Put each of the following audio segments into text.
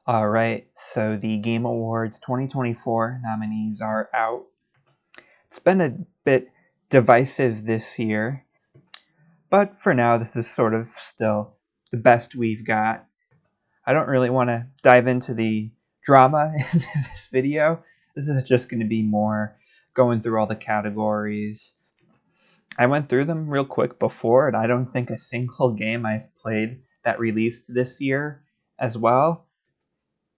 All right, so the Game Awards 2024 nominees are out. It's been a bit divisive this year, but for now, this is sort of still the best we've got. I don't really want to dive into the drama in this video. This is just going to be more going through all the categories. I went through them real quick before, and I don't think a single game I've played that released this year as well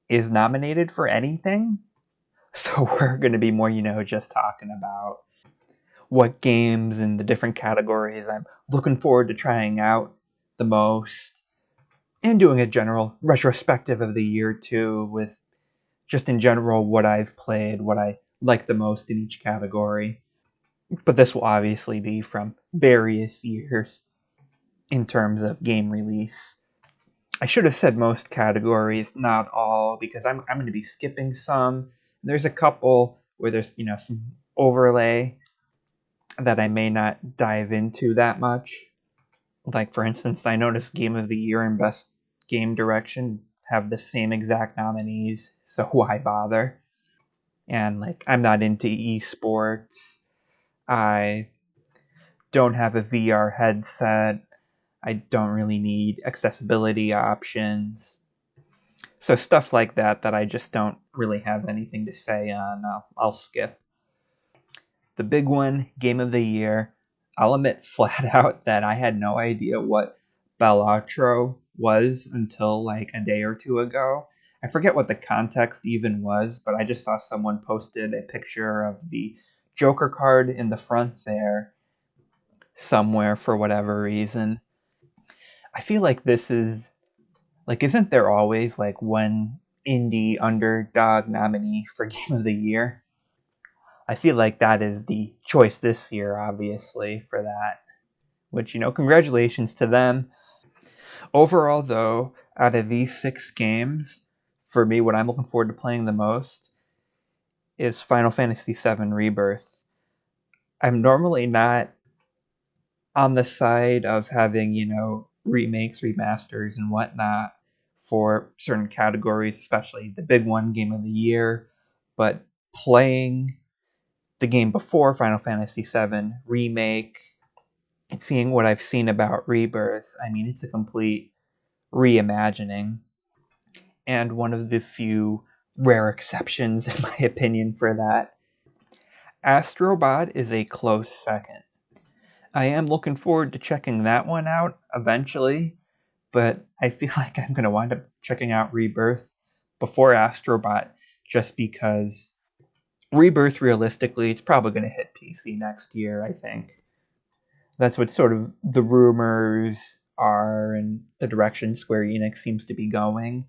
is nominated for anything. So we're going to be more, just talking about what games and the different categories I'm looking forward to trying out the most, and doing a general retrospective of the year too, with just in general what I've played, what I like the most in each category. But this will obviously be from various years in terms of game release. I should have said most categories, not all, because I'm going to be skipping some. There's a couple where there's, some overlay that I may not dive into that much. Like, for instance, I noticed Game of the Year and Best Game Direction have the same exact nominees, so why bother? And, I'm not into esports. I don't have a VR headset. I don't really need accessibility options. So stuff like that I just don't really have anything to say on, I'll skip. The big one, Game of the Year, I'll admit flat out that I had no idea what Balatro was until a day or two ago. I forget what the context even was, but I just saw someone posted a picture of the Joker card in the front there somewhere for whatever reason. I feel like this is isn't there always one indie underdog nominee for Game of the Year? I feel like that is the choice this year, obviously, for that. Which, congratulations to them. Overall, though, out of these 6 games, for me, what I'm looking forward to playing the most is Final Fantasy VII Rebirth. I'm normally not on the side of having, remakes, remasters, and whatnot for certain categories, especially the big one, Game of the Year. But playing the game before Final Fantasy VII Remake and seeing what I've seen about Rebirth, I mean, it's a complete reimagining. And one of the few rare exceptions, in my opinion, for that. Astrobot is a close second. I am looking forward to checking that one out eventually, but I feel like I'm going to wind up checking out Rebirth before Astrobot just because Rebirth, realistically, it's probably going to hit PC next year, I think. That's what sort of the rumors are and the direction Square Enix seems to be going.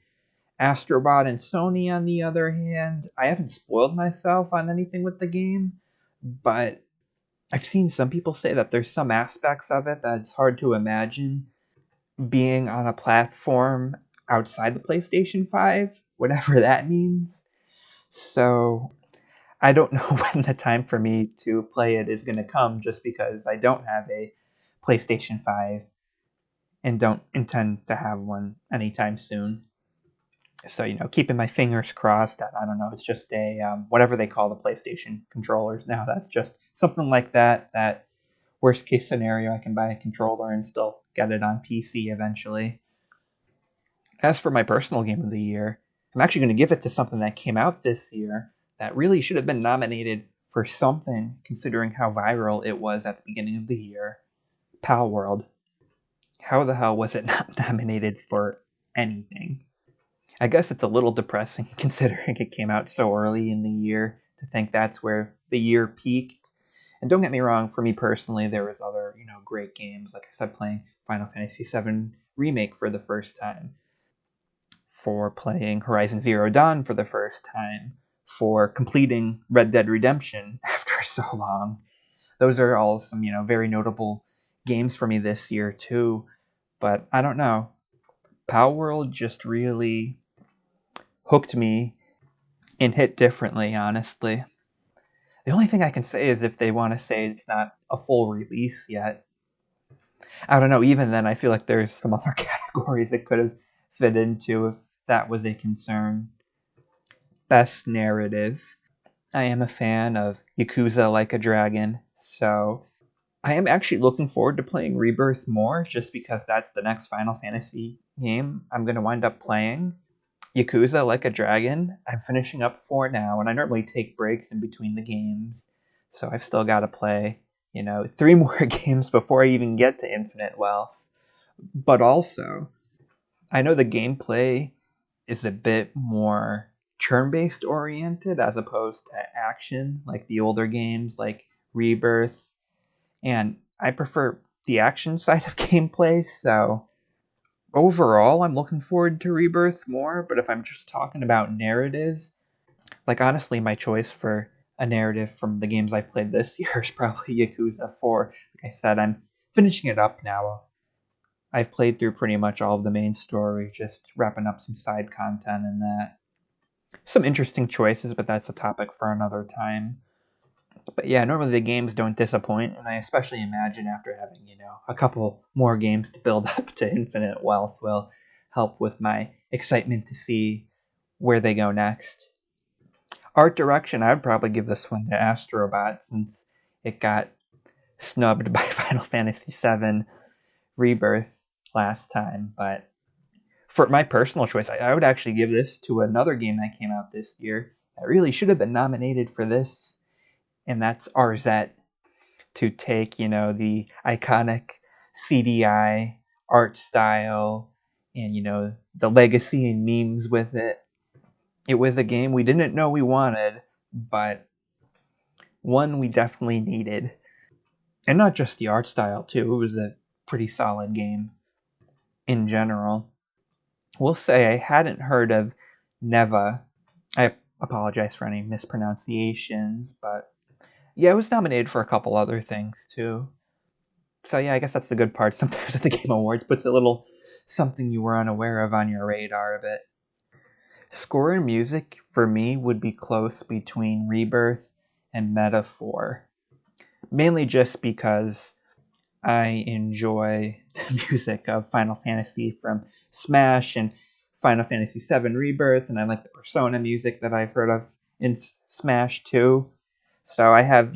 Astrobot and Sony, on the other hand, I haven't spoiled myself on anything with the game, but I've seen some people say that there's some aspects of it that it's hard to imagine being on a platform outside the PlayStation 5, whatever that means. So I don't know when the time for me to play it is going to come, just because I don't have a PlayStation 5 and don't intend to have one anytime soon. So, keeping my fingers crossed that, I don't know, it's just a, whatever they call the PlayStation controllers now, that's just something like that worst case scenario, I can buy a controller and still get it on PC eventually. As for my personal game of the year, I'm actually going to give it to something that came out this year that really should have been nominated for something, considering how viral it was at the beginning of the year. Pal World. How the hell was it not nominated for anything? I guess it's a little depressing considering it came out so early in the year to think that's where the year peaked. And don't get me wrong, for me personally, there was other, great games. Like I said, playing Final Fantasy VII Remake for the first time, for playing Horizon Zero Dawn for the first time, for completing Red Dead Redemption after so long. Those are all some, very notable games for me this year too. But I don't know. Pal World just really hooked me and hit differently, honestly. The only thing I can say is if they want to say it's not a full release yet. I don't know, even then I feel like there's some other categories it could have fit into if that was a concern. Best narrative. I am a fan of Yakuza Like a Dragon, so I am actually looking forward to playing Rebirth more, just because that's the next Final Fantasy game I'm going to wind up playing. Yakuza Like a Dragon, I'm finishing up 4 now, and I normally take breaks in between the games, so I've still got to play, 3 more games before I even get to Infinite Wealth. But also, I know the gameplay is a bit more turn-based oriented as opposed to action, like the older games like Rebirth, and I prefer the action side of gameplay, so overall I'm looking forward to Rebirth more. But if I'm just talking about narrative, like honestly my choice for a narrative from the games I've played this year is probably Yakuza 4. Like I said, I'm finishing it up now. I've played through pretty much all of the main story, just wrapping up some side content and that. Some interesting choices, but that's a topic for another time. But yeah, normally the games don't disappoint, and I especially imagine after having, a couple more games to build up to Infinite Wealth will help with my excitement to see where they go next. Art direction, I'd probably give this one to Astrobot since it got snubbed by Final Fantasy VII Rebirth last time. But for my personal choice, I would actually give this to another game that came out this year that really should have been nominated for this, and that's RZ. To take, the iconic CDI art style and, the legacy and memes with it. It was a game we didn't know we wanted, but one we definitely needed. And not just the art style, too. It was a pretty solid game in general. We'll say I hadn't heard of Neva. I apologize for any mispronunciations, but yeah, it was nominated for a couple other things, too. So yeah, I guess that's the good part. Sometimes with the Game Awards puts a little something you were unaware of on your radar a bit. Score and music for me would be close between Rebirth and Metaphor. Mainly just because I enjoy the music of Final Fantasy from Smash and Final Fantasy VII Rebirth, and I like the Persona music that I've heard of in Smash too. So I have,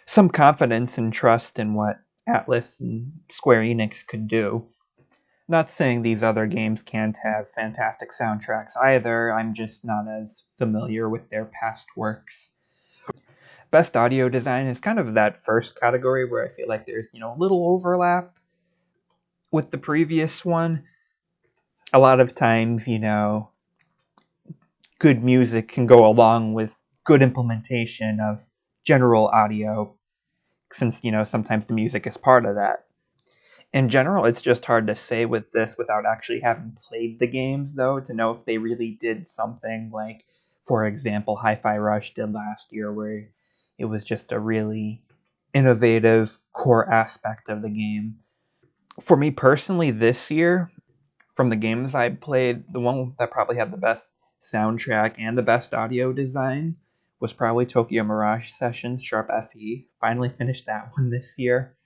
some confidence and trust in what Atlas and Square Enix could do. Not saying these other games can't have fantastic soundtracks either, I'm just not as familiar with their past works. Best audio design is kind of that first category where I feel like there's, a little overlap with the previous one. A lot of times, good music can go along with good implementation of general audio, since, sometimes the music is part of that. In general, it's just hard to say with this without actually having played the games, though, to know if they really did something like, for example, Hi-Fi Rush did last year, where it was just a really innovative core aspect of the game. For me personally, this year, from the games I played, the one that probably had the best soundtrack and the best audio design was probably Tokyo Mirage Sessions Sharp FE. Finally finished that one this year.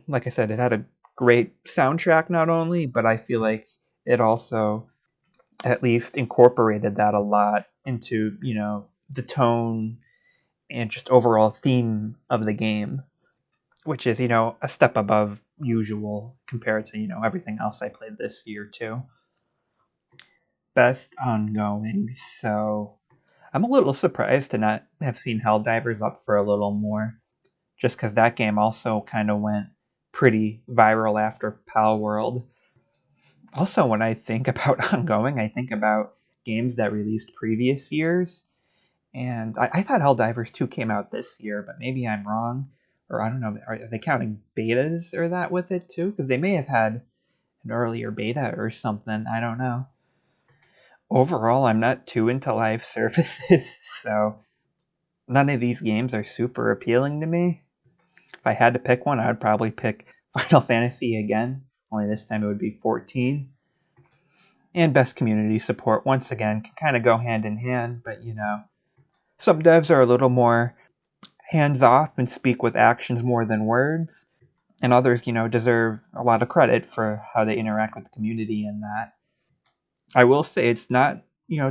Like I said, it had a great soundtrack not only, but I feel like it also at least incorporated that a lot into, the tone and just overall theme of the game, which is, a step above usual compared to, everything else I played this year too. Best ongoing. So I'm a little surprised to not have seen Helldivers up for a little more, just because that game also kind of went pretty viral after Pal World. Also, when I think about ongoing, I think about games that released previous years. And I thought Helldivers 2 came out this year, but maybe I'm wrong. Or I don't know, are they counting betas or that with it too? Because they may have had an earlier beta or something. I don't know. Overall, I'm not too into live services, so none of these games are super appealing to me. If I had to pick one, I would probably pick Final Fantasy again, only this time it would be 14. And best community support, once again, can kind of go hand in hand, but some devs are a little more hands off and speak with actions more than words, and others, deserve a lot of credit for how they interact with the community and that. I will say it's not,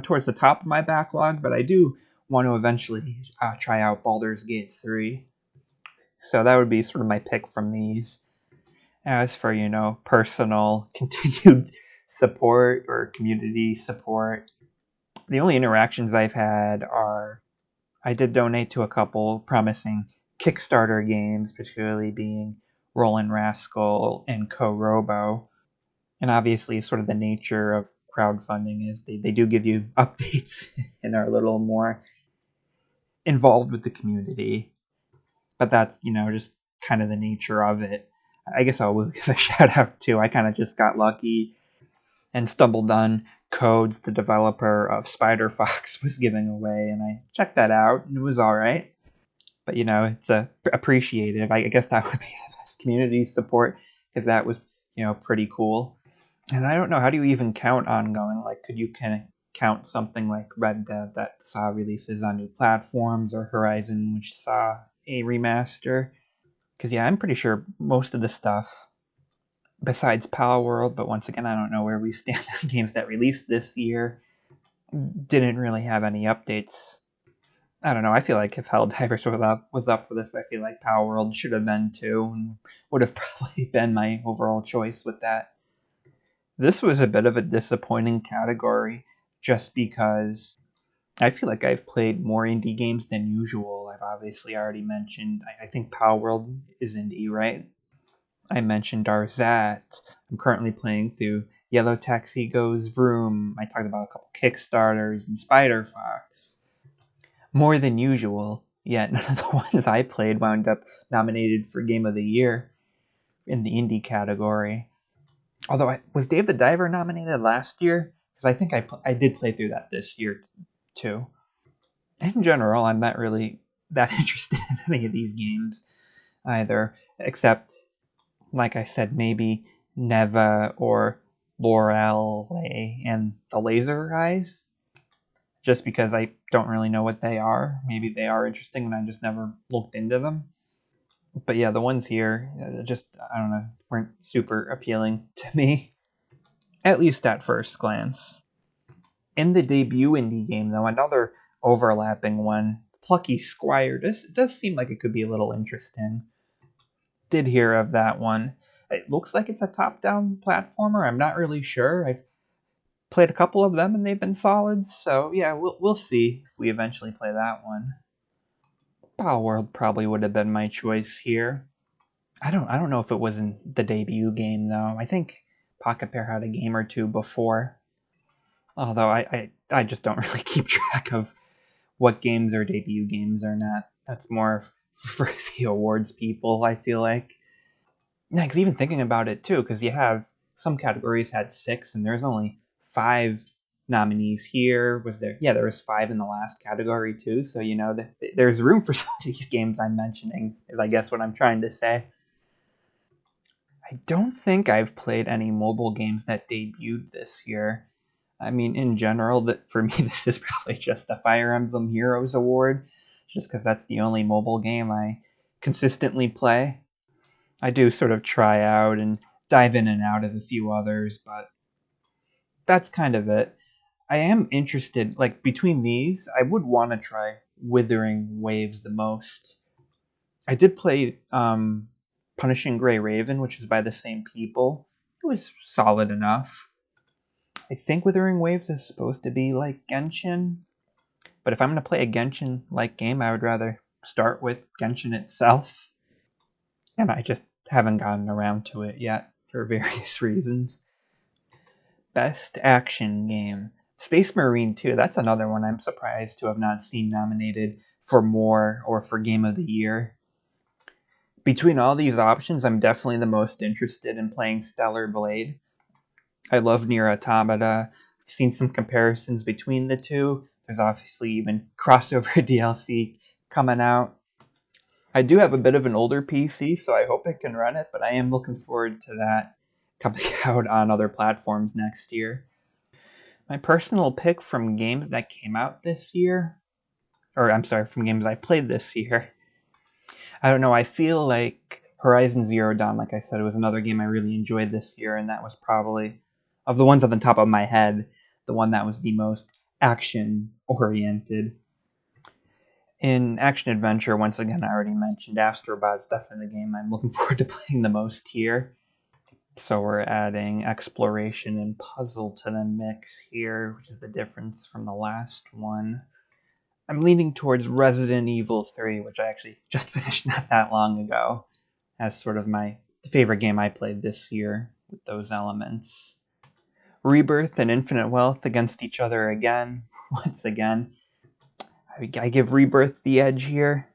towards the top of my backlog, but I do want to eventually try out Baldur's Gate 3. So that would be sort of my pick from these. As for, personal continued support or community support, the only interactions I've had are I did donate to a couple promising Kickstarter games, particularly being Roland Rascal and Co Robo. And obviously, sort of the nature of crowdfunding is they do give you updates and are a little more involved with the community. But that's, just kind of the nature of it. I guess I will give a shout out too. I kind of just got lucky and stumbled on codes the developer of Spider Fox was giving away, and I checked that out, and it was all right. But it's appreciative. I guess that would be the best community support because that was pretty cool. And I don't know, how do you even count ongoing? Like, could you kind of count something like Red Dead that saw releases on new platforms, or Horizon, which saw a remaster? Because yeah, I'm pretty sure most of the stuff besides Power World, but once again, I don't know where we stand on games that released this year, didn't really have any updates. I don't know. I feel like if Helldivers was up for this, I feel like Power World should have been too, and would have probably been my overall choice with that. This was a bit of a disappointing category, just because I feel like I've played more indie games than usual. I've obviously already mentioned, I think Power World is indie, right? I mentioned Arzat. I'm currently playing through Yellow Taxi Goes Vroom. I talked about a couple Kickstarters and Spider Fox. More than usual, yet none of the ones I played wound up nominated for Game of the Year in the indie category. Although, was Dave the Diver nominated last year? Because I think I did play through that this year too. In general, I'm not really that interested in any of these games either, except, like I said, maybe Neva or Laurel and the Laser Eyes, just because I don't really know what they are. Maybe they are interesting and I just never looked into them. But yeah, the ones here, just, I don't know, weren't super appealing to me, at least at first glance. In the debut indie game, though, another overlapping one, Plucky Squire, does seem like it could be a little interesting. Did hear of that one. It looks like it's a top-down platformer. I'm not really sure. I've played a couple of them and they've been solid, so yeah, we'll see if we eventually play that one. Power World probably would have been my choice here. I don't know if it was in the debut game though. I think Pocket Pair had a game or two before. Although I just don't really keep track of what games are debut games or not. That's more for the awards people, I feel like. Yeah, because even thinking about it too, because you have some categories had 6, and there's only 5 nominees here. Was there? Yeah, there was 5 in the last category too. So there's room for some of these games I'm mentioning. Is I guess what I'm trying to say. I don't think I've played any mobile games that debuted this year. I mean, in general, that for me, this is probably just the Fire Emblem Heroes Award, just because that's the only mobile game I consistently play. I do sort of try out and dive in and out of a few others, but that's kind of it. I am interested, like, between these, I would want to try Withering Waves the most. I did play Punishing Gray Raven, which is by the same people. It was solid enough. I think Withering Waves is supposed to be like Genshin, but if I'm going to play a Genshin-like game, I would rather start with Genshin itself. And I just haven't gotten around to it yet for various reasons. Best Action Game. Space Marine 2, that's another one I'm surprised to have not seen nominated for more or for Game of the Year. Between all these options, I'm definitely the most interested in playing Stellar Blade. I love Nier Automata. I've seen some comparisons between the two. There's obviously even crossover DLC coming out. I do have a bit of an older PC, so I hope it can run it, but I am looking forward to that coming out on other platforms next year. My personal pick from games that came out this year, or I'm sorry, from games I played this year, I don't know, I feel like Horizon Zero Dawn, like I said, it was another game I really enjoyed this year, and that was probably, of the ones on the top of my head, the one that was the most action-oriented. In action-adventure, once again, I already mentioned Astrobot's definitely the game I'm looking forward to playing the most here. So we're adding exploration and puzzle to the mix here, which is the difference from the last one. I'm leaning towards Resident Evil 3, which I actually just finished not that long ago, as sort of my favorite game I played this year with those elements. Rebirth and Infinite Wealth against each other again. Once again, I give Rebirth the edge here,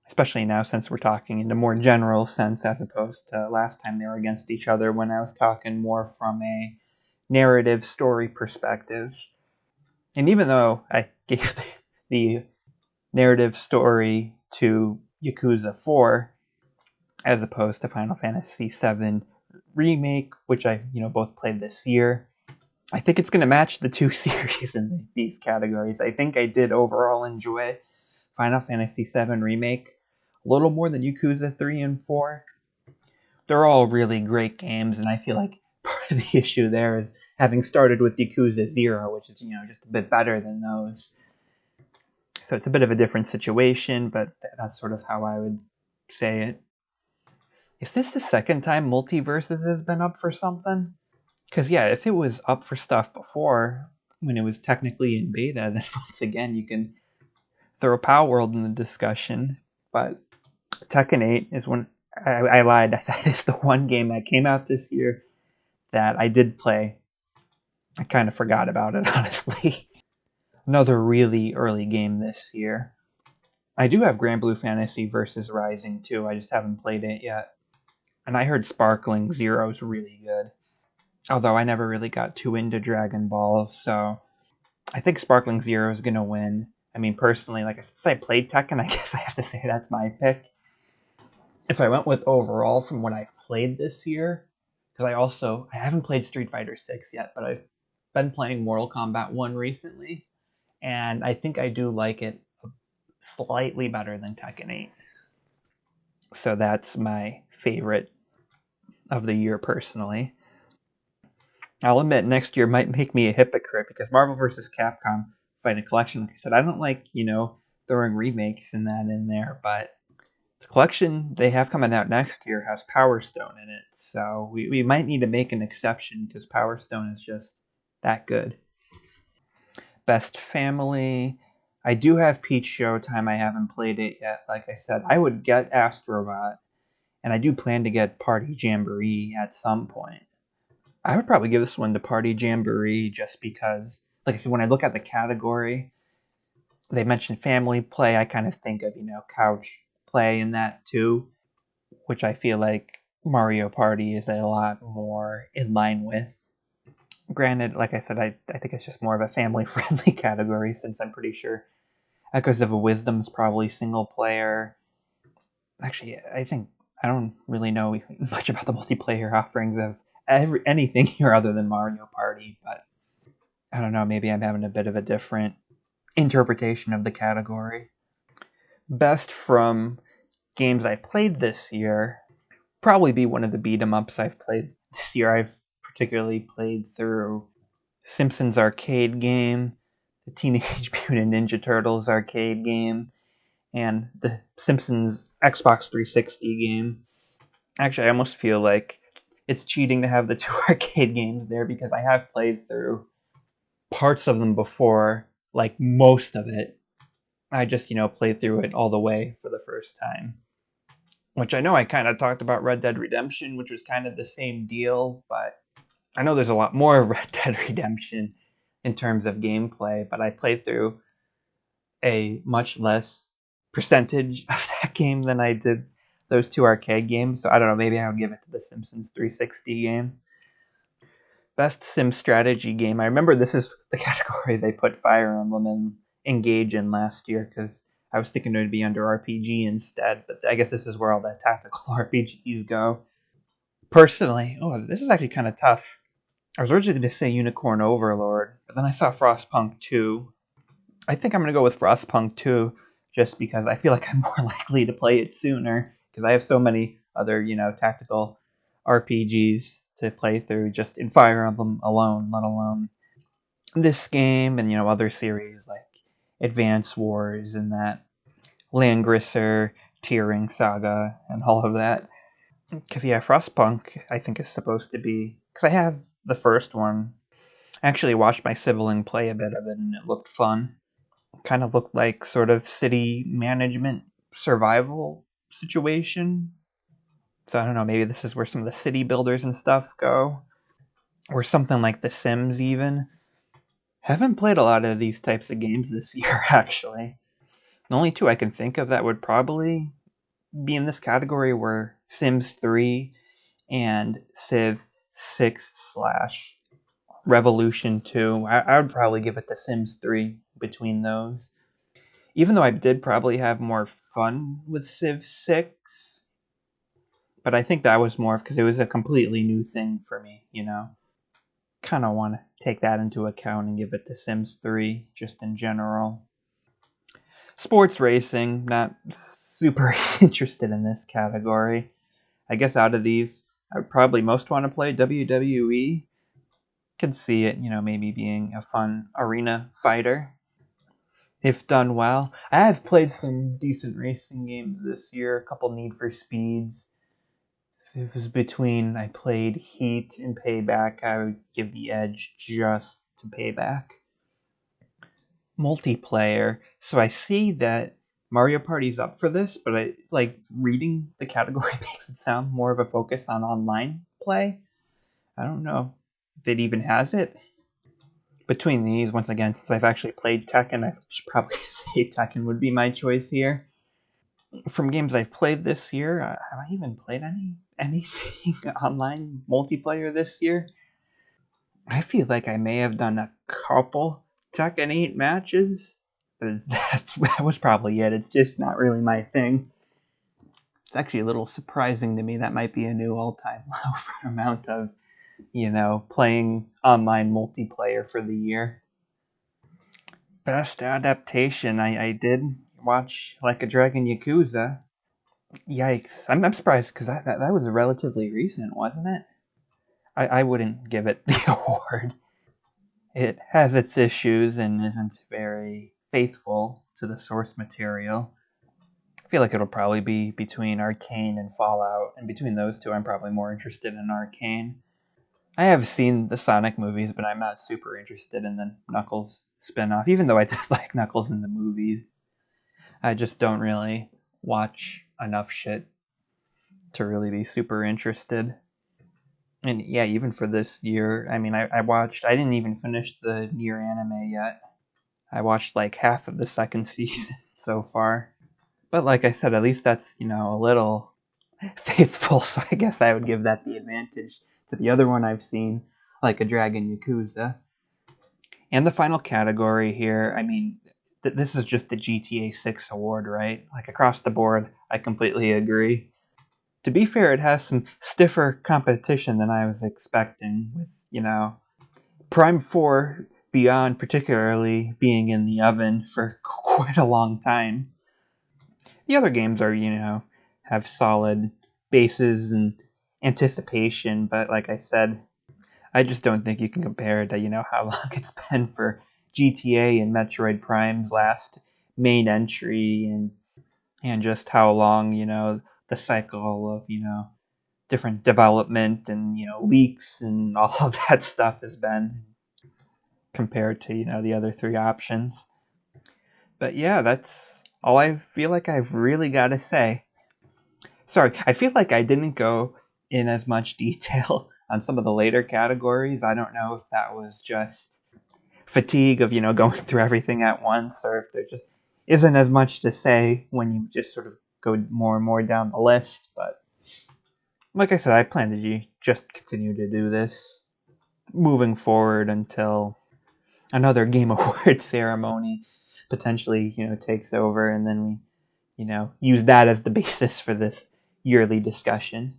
especially now since we're talking in a more general sense as opposed to last time they were against each other when I was talking more from a narrative story perspective. And even though I gave the narrative story to Yakuza 4 as opposed to Final Fantasy 7 Remake, which I both played this year, I think it's going to match the two series in these categories. I think I did overall enjoy Final Fantasy 7 Remake a little more than Yakuza 3 and 4. They're all really great games, and I feel like part of the issue there is having started with Yakuza 0, which is, just a bit better than those. So it's a bit of a different situation, but that's sort of how I would say it. Is this the second time Multiverses has been up for something? Because, yeah, if it was up for stuff before, when it was technically in beta, then once again you can throw Power World in the discussion. But Tekken 8 is one. I lied. That is the one game that came out this year that I did play. I kind of forgot about it, honestly. Another really early game this year. I do have Grand Blue Fantasy versus Rising 2. I just haven't played it yet. And I heard Sparkling Zero is really good. Although I never really got too into Dragon Ball, so I think Sparkling Zero is going to win. I mean, personally, since I played Tekken, I guess I have to say that's my pick. If I went with overall from what I've played this year, because I haven't played Street Fighter 6 yet, but I've been playing Mortal Kombat 1 recently, and I think I do like it slightly better than Tekken 8. So that's my favorite of the year personally. I'll admit next year might make me a hypocrite because Marvel vs. Capcom Fighting Collection, like I said, I don't like, throwing remakes and that in there, but the collection they have coming out next year has Power Stone in it, so we might need to make an exception because Power Stone is just that good. Best Family. I do have Peach Showtime. I haven't played it yet. Like I said, I would get Astrobot, and I do plan to get Party Jamboree at some point. I would probably give this one to Party Jamboree just because, like I said, when I look at the category, they mentioned family play. I kind of think of, couch play in that too, which I feel like Mario Party is a lot more in line with. Granted, like I said, I think it's just more of a family-friendly category since I'm pretty sure Echoes of a Wisdom is probably single player. Actually, I don't really know much about the multiplayer offerings of anything here other than Mario Party, but I don't know, maybe I'm having a bit of a different interpretation of the category. Best from games I've played this year, probably be one of the beat 'em ups I've played this year. I've particularly played through Simpsons arcade game, the Teenage Mutant Ninja Turtles arcade game, and the Simpsons Xbox 360 game. Actually, I almost feel like it's cheating to have the two arcade games there because I have played through parts of them before, like most of it. I just, played through it all the way for the first time. Which I know I kind of talked about Red Dead Redemption, which was kind of the same deal, but I know there's a lot more of Red Dead Redemption in terms of gameplay, but I played through a much less percentage of that game than I did those two arcade games. So I don't know, maybe I'll give it to the Simpsons 360 game. Best sim strategy game. I remember this is the category they put Fire Emblem and Engage in last year because I was thinking it would be under RPG instead, but I guess this is where all the tactical RPGs go. Personally, this is actually kind of tough. I was originally going to say Unicorn Overlord, but then I saw Frostpunk 2. I think I'm going to go with Frostpunk 2 just because I feel like I'm more likely to play it sooner because I have so many other, tactical RPGs to play through just in Fire Emblem alone, let alone this game and, other series like Advance Wars and that Langrisser Tearing Saga and all of that. Because, Frostpunk, I think, is supposed to be... Because I have the first one. I actually watched my sibling play a bit of it, and it looked fun. Kind of looked like sort of city management survival situation. So I don't know, maybe this is where some of the city builders and stuff go. Or something like The Sims, even. Haven't played a lot of these types of games this year, actually. The only two I can think of that would probably be in this category were Sims 3 and Civ 6 / Revolution 2. I would probably give it to Sims 3 between those. Even though I did probably have more fun with Civ 6, but I think that was more because it was a completely new thing for me, Kind of want to take that into account and give it to Sims 3 just in general. Sports racing, not super interested in this category. I guess out of these, I would probably most want to play WWE. Could see it, maybe being a fun arena fighter if done well. I have played some decent racing games this year, a couple Need for Speeds. If it was between I played Heat and Payback, I would give the edge just to Payback. Multiplayer. So I see that Mario Party's up for this, but I like reading the category makes it sound more of a focus on online play. I don't know if it even has it. Between these, once again, since I've actually played Tekken, I should probably say Tekken would be my choice here. From games I've played this year, have I even played anything online multiplayer this year? I feel like I may have done a couple Tekken 8 matches, but that was probably it. It's just not really my thing. It's actually a little surprising to me. That might be a new all-time low for amount of, playing online multiplayer for the year. Best adaptation. I did watch Like a Dragon Yakuza. Yikes. I'm surprised because that was relatively recent, wasn't it? I wouldn't give it the award. It has its issues and isn't very faithful to the source material. I feel like it'll probably be between Arcane and Fallout, and between those two, I'm probably more interested in Arcane. I have seen the Sonic movies, but I'm not super interested in the Knuckles spinoff, even though I did like Knuckles in the movies. I just don't really watch enough shit to really be super interested. And yeah, even for this year, I mean, I didn't even finish the Nier anime yet. I watched like half of the second season so far. But like I said, at least that's, a little faithful, so I guess I would give that the advantage to the other one I've seen, Like a Dragon Yakuza. And the final category here, I mean, this is just the GTA 6 award, right? Like across the board, I completely agree. To be fair, it has some stiffer competition than I was expecting with, Prime 4 Beyond particularly being in the oven for quite a long time. The other games are, have solid bases and anticipation, but like I said, I just don't think you can compare it to, how long it's been for GTA and Metroid Prime's last main entry and just how long, the cycle of, different development and, leaks and all of that stuff has been compared to, the other three options. But yeah, that's all I feel like I've really got to say. Sorry, I feel like I didn't go in as much detail on some of the later categories. I don't know if that was just fatigue of, going through everything at once, or if there just isn't as much to say when you just sort of go more and more down the list. But like I said, I plan to just continue to do this moving forward until another Game Award ceremony potentially, takes over, and then we, use that as the basis for this yearly discussion.